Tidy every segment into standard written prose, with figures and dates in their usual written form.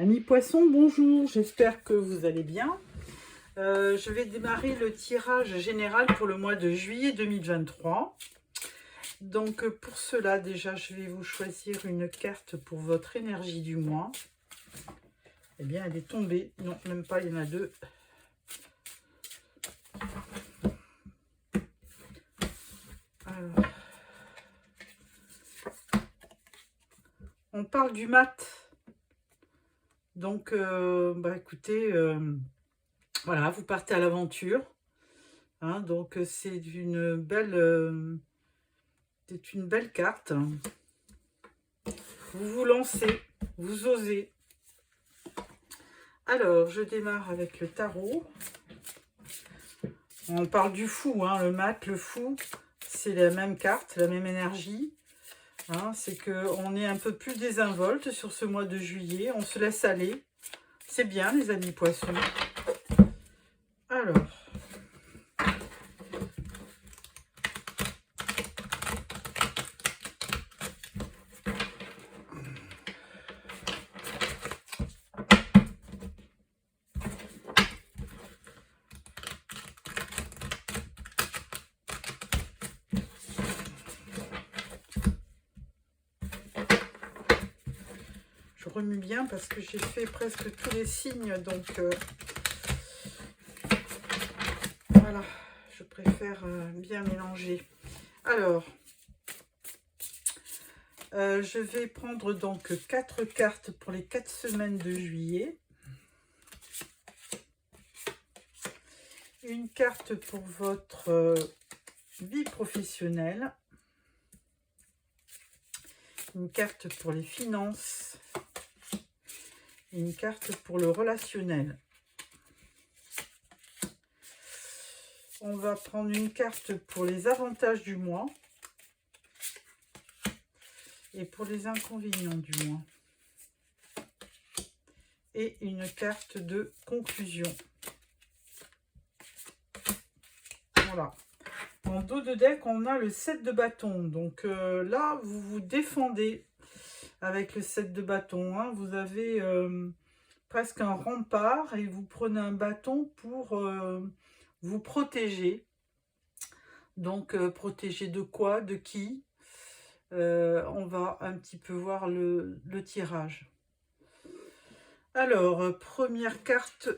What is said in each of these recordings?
Amis poissons, bonjour, j'espère que vous allez bien. Je vais démarrer le tirage général pour le mois de juillet 2023. Donc pour cela, déjà, je vais vous choisir une carte pour votre énergie du mois. Eh bien, elle est tombée. Non, même pas, il y en a deux. Alors, on parle du mat. Donc, écoutez, voilà, vous partez à l'aventure. Hein, donc, c'est une belle carte. Vous vous lancez, vous osez. Alors, je démarre avec le tarot. On parle du fou, hein, le mat, le fou, c'est la même carte, la même énergie. Hein, c'est qu'on est un peu plus désinvolte sur ce mois de juillet, on se laisse aller. C'est bien, les amis poissons. Alors, je remue bien parce que j'ai fait presque tous les signes, donc voilà, je préfère bien mélanger. Alors, je vais prendre donc 4 cartes pour les 4 semaines de juillet. Une carte pour votre vie professionnelle. Une carte pour les finances. Et une carte pour le relationnel. On va prendre une carte pour les avantages du mois. Et pour les inconvénients du mois. Et une carte de conclusion. Voilà. En dos de deck, on a le 7 de bâton. Donc là, vous vous défendez avec le 7 de bâton. Hein. Vous avez presque un rempart et vous prenez un bâton pour vous protéger. Donc, protéger de quoi? De qui? On va un petit peu voir le tirage. Alors, première carte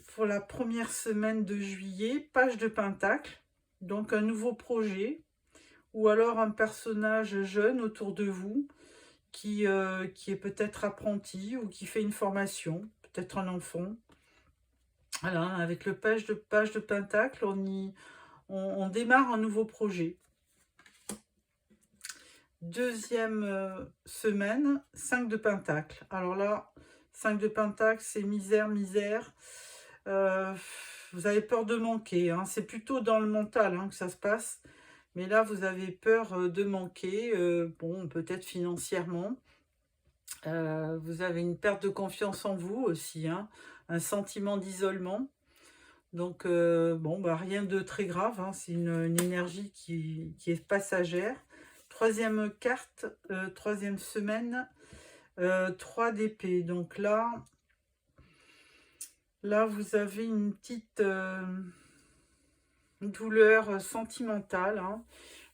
pour la première semaine de juillet, page de pentacle. Donc, un nouveau projet. Ou alors un personnage jeune autour de vous qui est peut-être apprenti ou qui fait une formation. Peut-être un enfant. Voilà, avec le page de pentacle, on démarre un nouveau projet. Deuxième semaine, 5 de pentacle. Alors là, 5 de pentacle, c'est misère, misère. Vous avez peur de manquer. Hein. C'est plutôt dans le mental hein, que ça se passe. Mais là, vous avez peur de manquer. Bon, peut-être financièrement. Vous avez une perte de confiance en vous aussi. Hein. Un sentiment d'isolement. Donc, bon, rien de très grave. Hein. C'est une énergie qui est passagère. Troisième carte, troisième semaine, 3 d'épée. Donc là, vous avez une petite douleur sentimentale. Hein.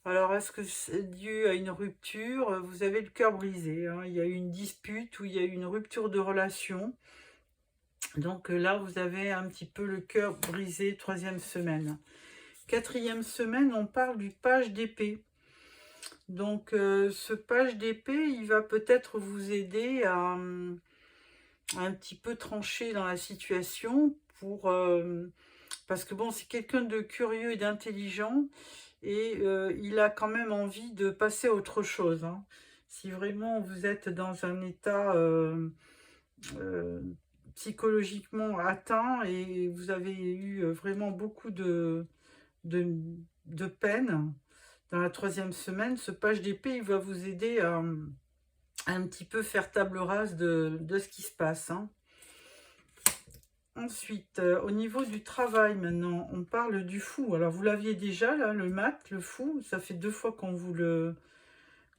Alors, est-ce que c'est dû à une rupture? Vous avez le cœur brisé. Hein. Il y a eu une dispute ou il y a eu une rupture de relation. Donc là, vous avez un petit peu le cœur brisé, troisième semaine. Quatrième semaine, on parle du page d'épée. Donc, ce page d'épée, il va peut-être vous aider à un petit peu trancher dans la situation parce que bon, c'est quelqu'un de curieux et d'intelligent et il a quand même envie de passer à autre chose. Hein. Si vraiment vous êtes dans un état psychologiquement atteint et vous avez eu vraiment beaucoup de peine dans la troisième semaine, ce page d'épée, il va vous aider à un petit peu faire table rase de ce qui se passe. Hein. Ensuite, au niveau du travail, maintenant, on parle du fou. Alors, vous l'aviez déjà, là, le mat, le fou. Ça fait 2 fois qu'on vous le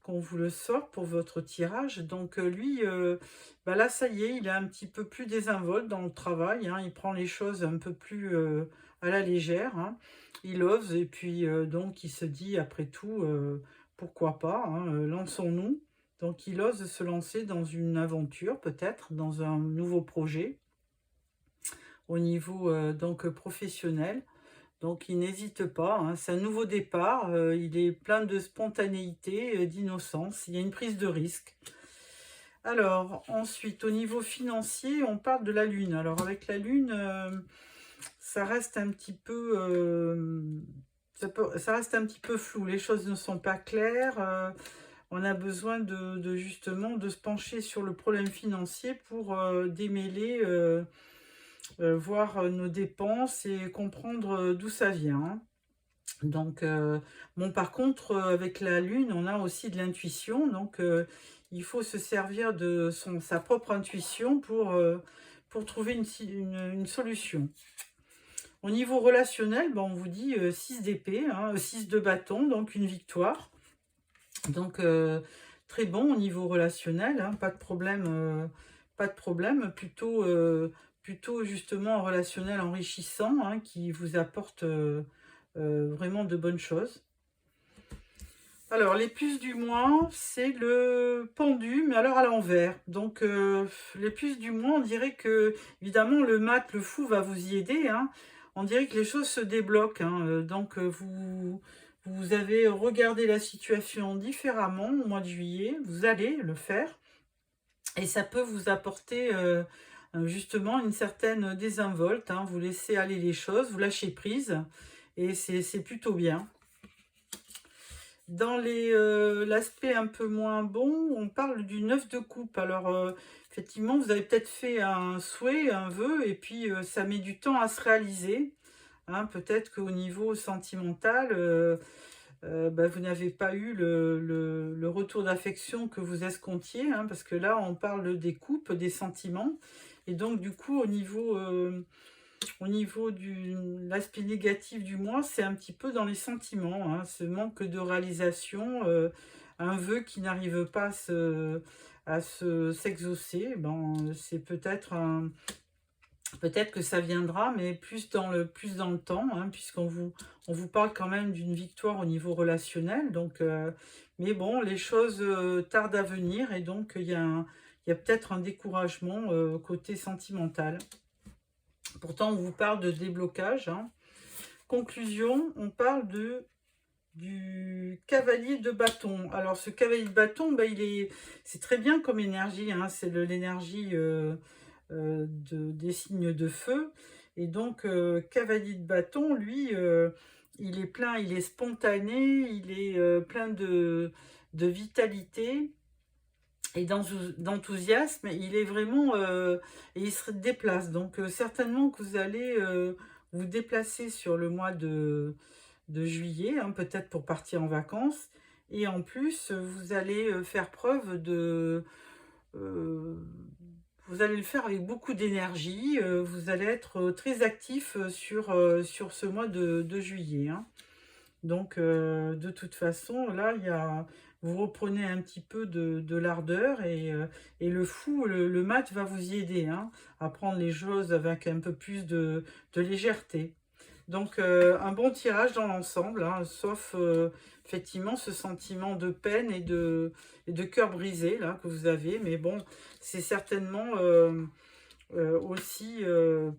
qu'on vous le sort pour votre tirage. Donc lui, bah là, ça y est, il est un petit peu plus désinvolte dans le travail, hein. Il prend les choses un peu plus à la légère, hein. Il ose et puis donc il se dit, après tout, pourquoi pas, hein, lançons-nous. Donc il ose se lancer dans une aventure, peut-être, dans un nouveau projet, au niveau donc professionnel. Donc il n'hésite pas, hein, c'est un nouveau départ, il est plein de spontanéité, d'innocence, il y a une prise de risque. Alors ensuite, au niveau financier, on parle de la Lune. Alors avec la Lune, ça reste un petit peu, ça reste un petit peu flou, les choses ne sont pas claires, on a besoin justement de se pencher sur le problème financier pour démêler, voir nos dépenses et comprendre d'où ça vient, hein. Donc, bon, par contre, avec la Lune, on a aussi de l'intuition. Donc, il faut se servir de sa propre intuition pour trouver une solution. Au niveau relationnel, ben, on vous dit 6 d'épée, hein, 6 de bâton, donc une victoire. Donc, très bon au niveau relationnel, hein, pas de problème, plutôt justement un relationnel enrichissant, hein, qui vous apporte vraiment de bonnes choses. Alors, les puces du mois, c'est le pendu, mais alors à l'envers. Donc, les puces du mois, on dirait que, évidemment, le mat, le fou va vous y aider, hein. On dirait que les choses se débloquent, hein. Donc, vous avez regardé la situation différemment au mois de juillet. Vous allez le faire. Et ça peut vous apporter justement une certaine désinvolte, hein. Vous laissez aller les choses, vous lâchez prise. Et c'est plutôt bien. Dans l'aspect un peu moins bon, on parle du 9 de coupe. Alors, effectivement, vous avez peut-être fait un souhait, un vœu, et puis ça met du temps à se réaliser, hein. Peut-être qu'au niveau sentimental, bah, vous n'avez pas eu le retour d'affection que vous escomptiez, hein, parce que là, on parle des coupes, des sentiments. Et donc, du coup, au niveau de l'aspect négatif du mois, c'est un petit peu dans les sentiments, hein, ce manque de réalisation, un vœu qui n'arrive pas s'exaucer. Ben, c'est peut-être que ça viendra, mais plus dans le temps, hein, on vous parle quand même d'une victoire au niveau relationnel. Donc, mais bon, les choses tardent à venir et donc il y a peut-être un découragement côté sentimental. Pourtant, on vous parle de déblocage, hein. Conclusion, on parle du cavalier de bâton. Alors, ce cavalier de bâton, ben, c'est très bien comme énergie, hein. C'est l'énergie des signes de feu. Et donc, cavalier de bâton, lui, il est plein, il est spontané, il est plein de vitalité et d'enthousiasme. Il est vraiment et il se déplace. Donc certainement que vous allez vous déplacer sur le mois de juillet, hein, peut-être pour partir en vacances. Et en plus, vous allez faire preuve euh, vous allez le faire avec beaucoup d'énergie. Vous allez être très actif sur ce mois de juillet, hein. Donc, de toute façon, là, vous reprenez un petit peu de l'ardeur et le fou, le mat va vous y aider, hein, à prendre les choses avec un peu plus de légèreté. Donc, un bon tirage dans l'ensemble, hein, sauf effectivement ce sentiment de peine et de cœur brisé là, que vous avez. Mais bon, c'est certainement aussi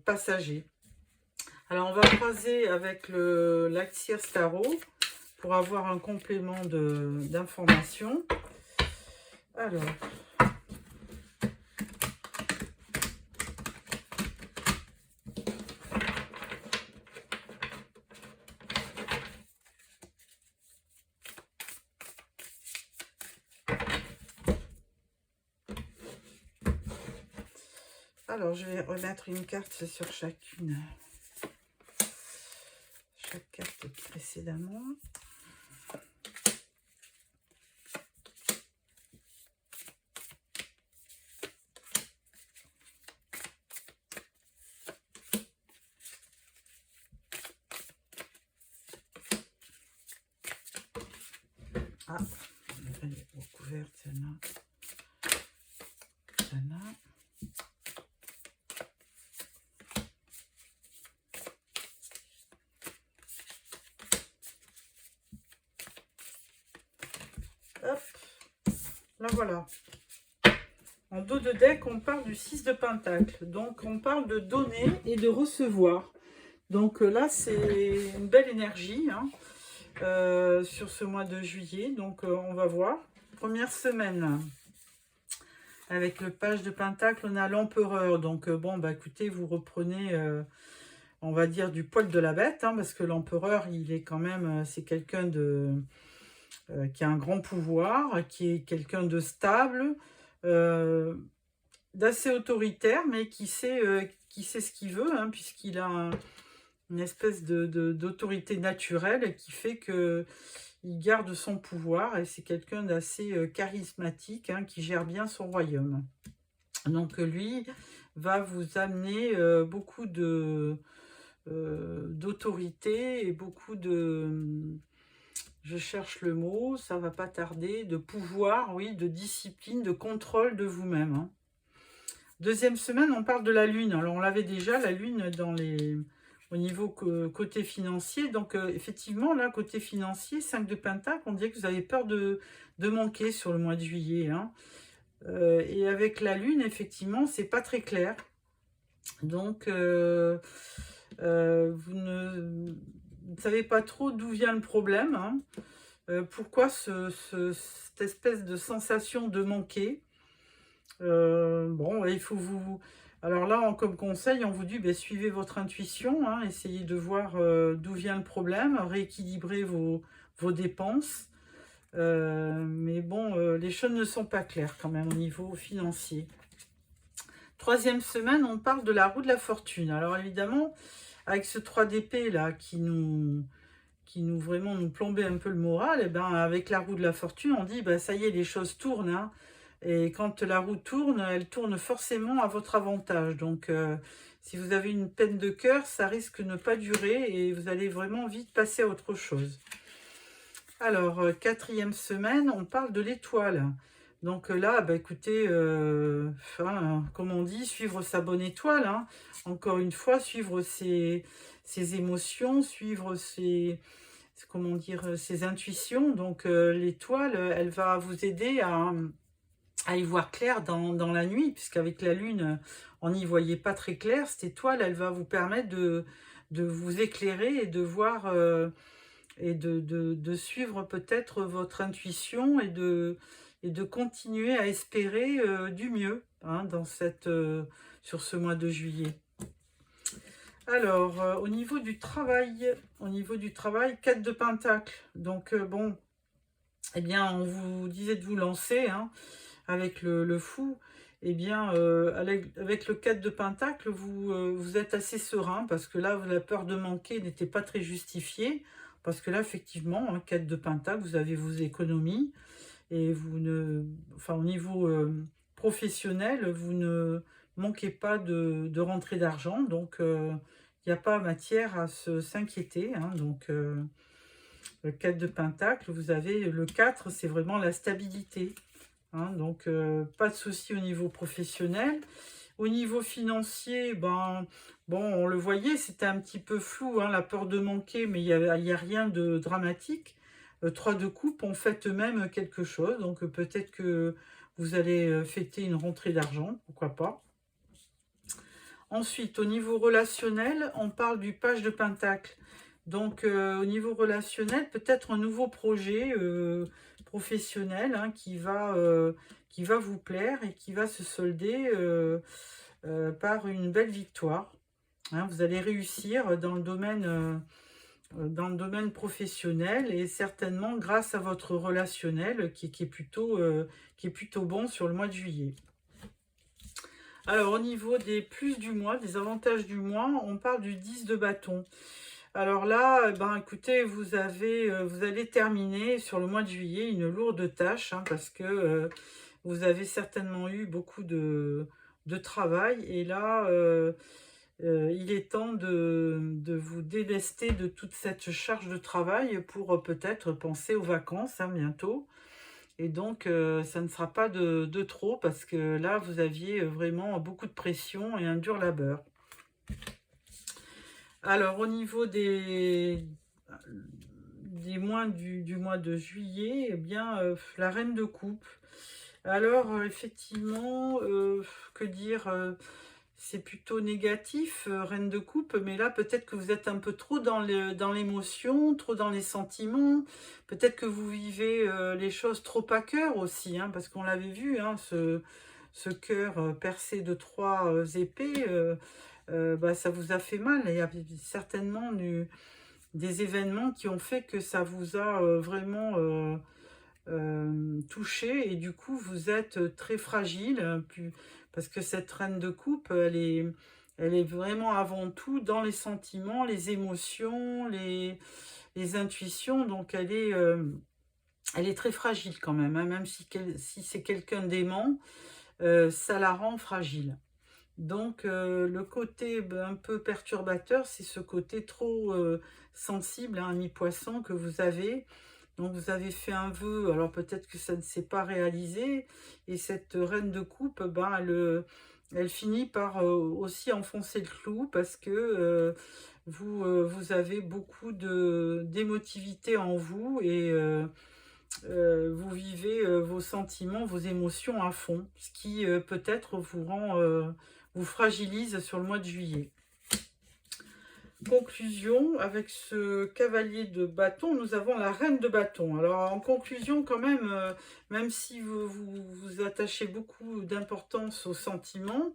passager. Alors, on va croiser avec l'Axir Tarot pour avoir un complément d'information. Alors, je vais remettre une carte sur chaque carte précédemment. Ah, ouverte, celle-là. Celle-là. Hop, là voilà. En dos de deck, on parle du 6 de Pentacle. Donc, on parle de donner et de recevoir. Donc là, c'est une belle énergie hein, sur ce mois de juillet. Donc, on va voir. Première semaine, avec le page de Pentacle, on a l'empereur. Donc, bon, bah écoutez, vous reprenez, on va dire, du poil de la bête. Hein, parce que l'empereur, il est quand même, c'est quelqu'un de... qui a un grand pouvoir, qui est quelqu'un de stable, d'assez autoritaire, mais qui sait ce qu'il veut, hein, puisqu'il a une espèce d'autorité naturelle qui fait que il garde son pouvoir, et c'est quelqu'un d'assez charismatique, hein, qui gère bien son royaume. Donc lui va vous amener beaucoup d'autorité et beaucoup de... Je cherche le mot, ça va pas tarder, de pouvoir, oui, de discipline, de contrôle de vous-même. Hein. Deuxième semaine, on parle de la Lune. Alors, on l'avait déjà, la Lune, au niveau côté financier. Donc, effectivement, là, côté financier, 5 de Pentacle, on dirait que vous avez peur de manquer sur le mois de juillet. Hein. Et avec la Lune, effectivement, c'est pas très clair. Donc, vous ne savez pas trop d'où vient le problème. Hein. Pourquoi cette espèce de sensation de manquer? Bon, il faut vous... Alors là, comme conseil, on vous dit, suivez votre intuition, hein, essayez de voir d'où vient le problème, rééquilibrez vos dépenses. Mais bon, les choses ne sont pas claires quand même au niveau financier. Troisième semaine, on parle de la roue de la fortune. Alors évidemment, avec ce 3 d'épée là qui nous vraiment nous plombait un peu le moral, et ben avec la roue de la fortune, on dit ça y est, les choses tournent. Hein. Et quand la roue tourne, elle tourne forcément à votre avantage. Donc, si vous avez une peine de cœur, ça risque de ne pas durer et vous allez vraiment vite passer à autre chose. Alors, quatrième semaine, on parle de l'étoile. Donc là, écoutez, comme on dit, suivre sa bonne étoile. Hein. Encore une fois, suivre ses émotions, suivre comment dire, ses intuitions. Donc l'étoile, elle va vous aider à y voir clair dans la nuit, puisqu'avec la lune, on n'y voyait pas très clair. Cette étoile, elle va vous permettre de vous éclairer et de voir et de suivre peut-être votre intuition et de continuer à espérer du mieux hein, sur ce mois de juillet. Alors, au niveau du travail, 4 de Pentacle. Donc, bon, eh bien, on vous disait de vous lancer, hein, avec le fou. Eh bien, avec le 4 de Pentacle, vous êtes assez serein, parce que là, la peur de manquer n'était pas très justifiée, parce que là, effectivement, hein, 4 de Pentacle, vous avez vos économies, et au niveau professionnel, vous ne manquez pas de rentrée d'argent, donc il n'y a pas matière à s'inquiéter. Hein, donc, le 4 de Pentacle, vous avez le 4, c'est vraiment la stabilité. Hein, donc, pas de souci au niveau professionnel. Au niveau financier, bon, on le voyait, c'était un petit peu flou, hein, la peur de manquer, mais il y a rien de dramatique. 3 de coupe, on fête même quelque chose, donc peut-être que vous allez fêter une rentrée d'argent, pourquoi pas. Ensuite, au niveau relationnel, on parle du page de Pentacle. Donc, au niveau relationnel, peut-être un nouveau projet professionnel hein, qui va vous plaire et qui va se solder par une belle victoire. Hein, vous allez réussir dans le domaine professionnel et certainement grâce à votre relationnel qui est plutôt bon sur le mois de juillet. Alors, au niveau des plus du mois, des avantages du mois, on parle du 10 de bâton. Alors là, écoutez, vous allez terminer sur le mois de juillet une lourde tâche, hein, parce que vous avez certainement eu beaucoup de travail. Et là, il est temps de vous délester de toute cette charge de travail pour peut-être penser aux vacances hein, bientôt. Et donc, ça ne sera pas de trop parce que là, vous aviez vraiment beaucoup de pression et un dur labeur. Alors, au niveau des mois du mois de juillet, eh bien, la reine de coupe. Alors, effectivement, que dire, c'est plutôt négatif, reine de coupe, mais là, peut-être que vous êtes un peu trop dans l'émotion, trop dans les sentiments. Peut-être que vous vivez les choses trop à cœur aussi, hein, parce qu'on l'avait vu, hein, ce cœur percé de 3 épées, bah, ça vous a fait mal. Il y a certainement des événements qui ont fait que ça vous a vraiment touché, et du coup vous êtes très fragile, parce que cette reine de coupe, elle est vraiment avant tout dans les sentiments, les émotions, les intuitions, donc elle est très fragile quand même, hein, même si c'est quelqu'un d'aimant, ça la rend fragile. Donc, le côté un peu perturbateur, c'est ce côté trop sensible, hein, mi-poisson que vous avez. Donc, vous avez fait un vœu, alors peut-être que ça ne s'est pas réalisé. Et cette reine de coupe, ben, elle finit par aussi enfoncer le clou parce que vous avez beaucoup d'émotivité en vous, et vous vivez vos sentiments, vos émotions à fond, ce qui peut-être vous fragilise sur le mois de juillet. Conclusion, avec ce cavalier de bâton, nous avons la reine de bâton. Alors en conclusion quand même, même si vous attachez beaucoup d'importance aux sentiments,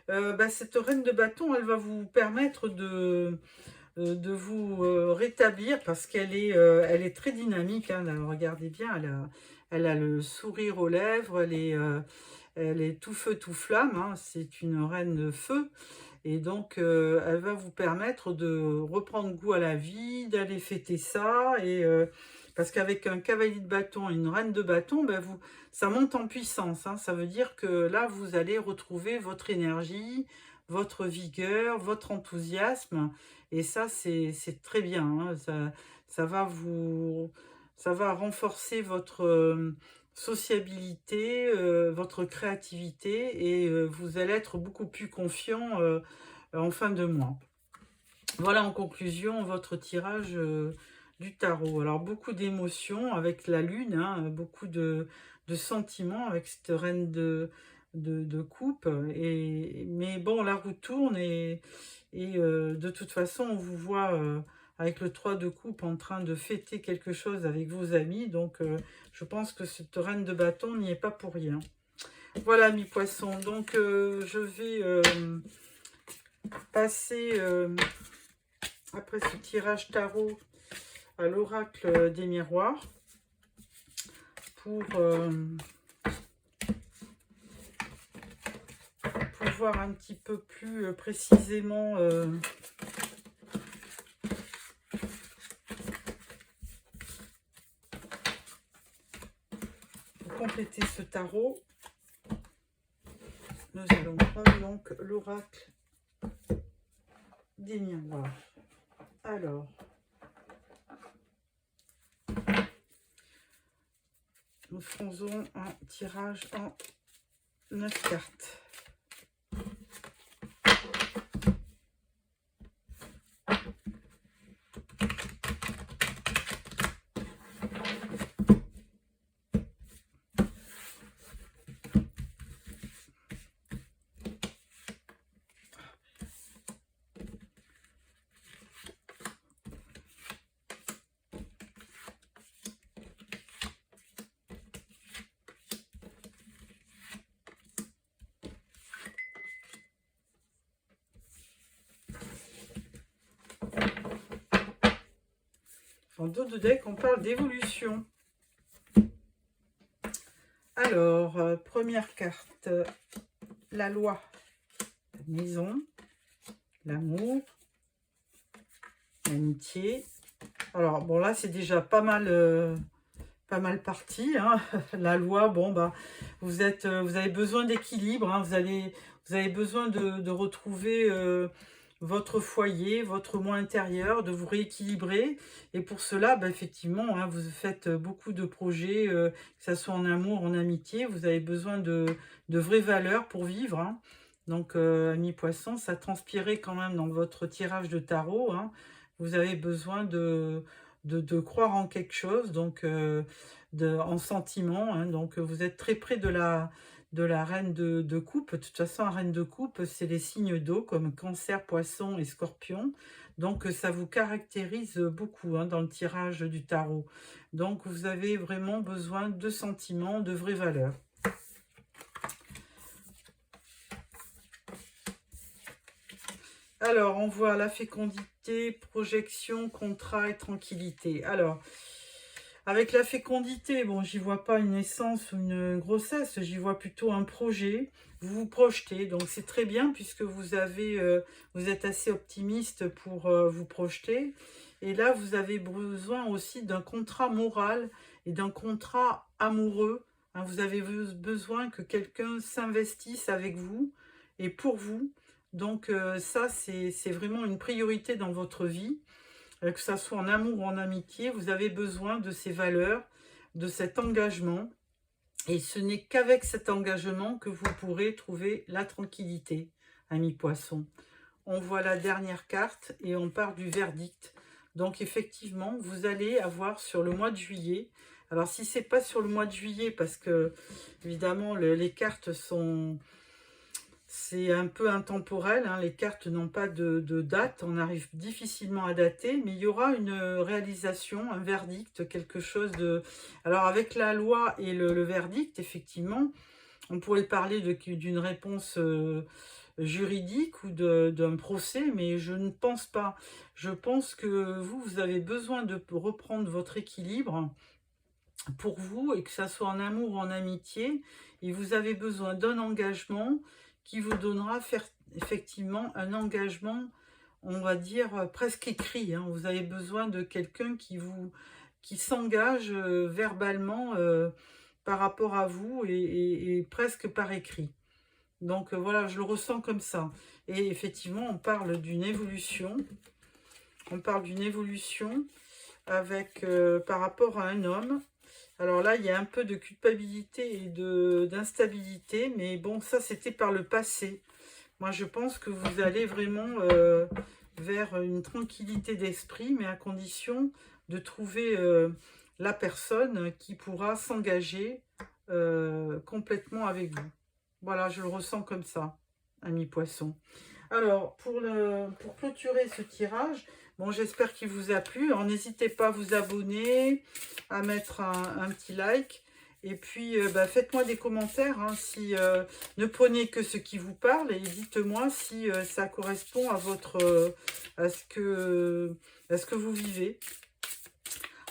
bah, cette reine de bâton, elle va vous permettre de vous rétablir, parce elle est très dynamique, hein. Là, regardez bien, elle a le sourire aux lèvres, elle est tout feu tout flamme, hein. C'est une reine de feu, et donc elle va vous permettre de reprendre goût à la vie, d'aller fêter ça, et parce qu'avec un cavalier de bâton et une reine de bâton, ben ça monte en puissance, hein. Ça veut dire que là, vous allez retrouver votre énergie, votre vigueur, votre enthousiasme, et ça, c'est très bien, hein. Ça va ça va renforcer votre sociabilité, votre créativité, et vous allez être beaucoup plus confiant en fin de mois. Voilà en conclusion votre tirage du tarot. Alors beaucoup d'émotions avec la lune, hein, beaucoup de sentiments avec cette reine de coupe. Mais bon, la roue tourne, et de toute façon, on vous voit avec le 3 de coupe en train de fêter quelque chose avec vos amis. Donc, je pense que cette reine de bâton n'y est pas pour rien. Voilà, mes poissons. Donc, je vais passer, après ce tirage tarot, à l'oracle des miroirs pour voir un petit peu plus précisément pour compléter ce tarot. Nous allons prendre donc l'oracle des miroirs. Alors, nous faisons un tirage en 9 cartes. En dos de deck, on parle d'évolution. Alors, première carte, la loi, la maison, l'amour, l'amitié. Alors, bon, là, c'est déjà pas mal parti, hein. La loi, bon, bah, vous avez besoin d'équilibre, hein. Vous avez besoin de retrouver votre foyer, votre moi intérieur, de vous rééquilibrer. Et pour cela, bah, effectivement, hein, vous faites beaucoup de projets, que ce soit en amour, en amitié. Vous avez besoin de vraies valeurs pour vivre, hein. Donc, ami poisson, ça transpirait quand même dans votre tirage de tarot, hein. Vous avez besoin de croire en quelque chose, donc en sentiment, hein. Donc, vous êtes très près de la reine de coupe. De toute façon, la reine de coupe, c'est les signes d'eau comme Cancer, Poisson et Scorpion. Donc, ça vous caractérise beaucoup, hein, dans le tirage du tarot. Donc, vous avez vraiment besoin de sentiments, de vraies valeurs. Alors, on voit la fécondité, projection, contrat et tranquillité. Alors, avec la fécondité, bon, j'y vois pas une naissance ou une grossesse, j'y vois plutôt un projet. Vous vous projetez, donc c'est très bien puisque vous êtes assez optimiste pour vous projeter. Et là, vous avez besoin aussi d'un contrat moral et d'un contrat amoureux, hein. Vous avez besoin que quelqu'un s'investisse avec vous et pour vous. Donc ça, c'est vraiment une priorité dans votre vie. Que ça soit en amour ou en amitié, vous avez besoin de ces valeurs, de cet engagement. Et ce n'est qu'avec cet engagement que vous pourrez trouver la tranquillité, ami poisson. On voit la dernière carte et on part du verdict. Donc effectivement, vous allez avoir sur le mois de juillet, alors si c'est pas sur le mois de juillet, parce que évidemment les cartes sont... C'est un peu intemporel, hein, les cartes n'ont pas de date, on arrive difficilement à dater, mais il y aura une réalisation, un verdict, quelque chose de... Alors avec la loi et le verdict, effectivement, on pourrait parler d'une réponse juridique ou d'un procès, mais je ne pense pas. Je pense que vous avez besoin de reprendre votre équilibre pour vous, et que ça soit en amour ou en amitié, et vous avez besoin d'un engagement qui vous donnera effectivement un engagement, on va dire, presque écrit, hein. Vous avez besoin de quelqu'un qui s'engage verbalement par rapport à vous et presque par écrit. Donc voilà, je le ressens comme ça. Et effectivement, on parle d'une évolution. On parle d'une évolution avec par rapport à un homme. Alors là, il y a un peu de culpabilité et d'instabilité, mais bon, ça, c'était par le passé. Moi, je pense que vous allez vraiment vers une tranquillité d'esprit, mais à condition de trouver la personne qui pourra s'engager complètement avec vous. Voilà, je le ressens comme ça, ami poisson. Alors, pour clôturer ce tirage, bon, j'espère qu'il vous a plu. Alors, n'hésitez pas à vous abonner, à mettre un petit like. Et puis, bah, faites-moi des commentaires, hein, si ne prenez que ce qui vous parle. Et dites-moi si ça correspond à à ce que vous vivez.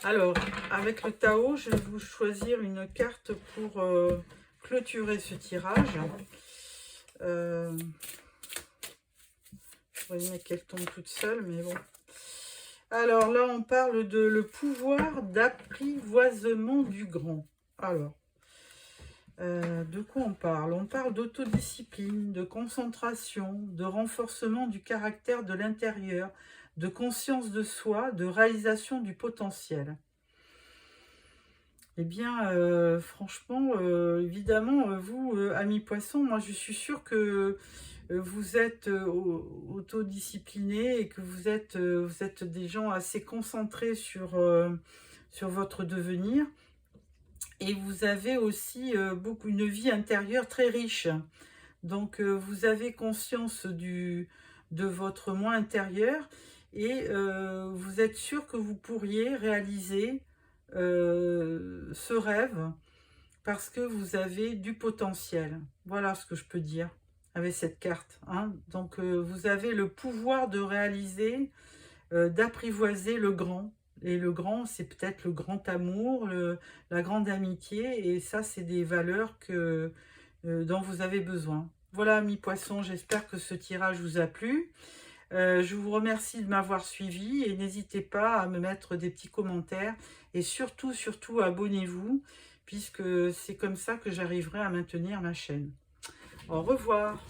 Alors, avec le Tao, je vais vous choisir une carte pour clôturer ce tirage. Je voyais qu'elle tombe toute seule, mais bon. Alors là, on parle de le pouvoir d'apprivoisement du grand. Alors, de quoi on parle? On parle d'autodiscipline, de concentration, de renforcement du caractère de l'intérieur, de conscience de soi, de réalisation du potentiel. Eh bien, franchement, évidemment, vous, amis poissons, moi je suis sûre que vous êtes autodiscipliné et que vous êtes des gens assez concentrés sur votre devenir. Et vous avez aussi une vie intérieure très riche. Donc, vous avez conscience de votre moi intérieur et vous êtes sûr que vous pourriez réaliser ce rêve parce que vous avez du potentiel. Voilà ce que je peux dire avec cette carte, hein. Donc, vous avez le pouvoir de réaliser, d'apprivoiser le grand. Et le grand, c'est peut-être le grand amour, la grande amitié. Et ça, c'est des valeurs dont vous avez besoin. Voilà, amis poissons, j'espère que ce tirage vous a plu. Je vous remercie de m'avoir suivi et n'hésitez pas à me mettre des petits commentaires. Et surtout, surtout, abonnez-vous, puisque c'est comme ça que j'arriverai à maintenir ma chaîne. Au revoir.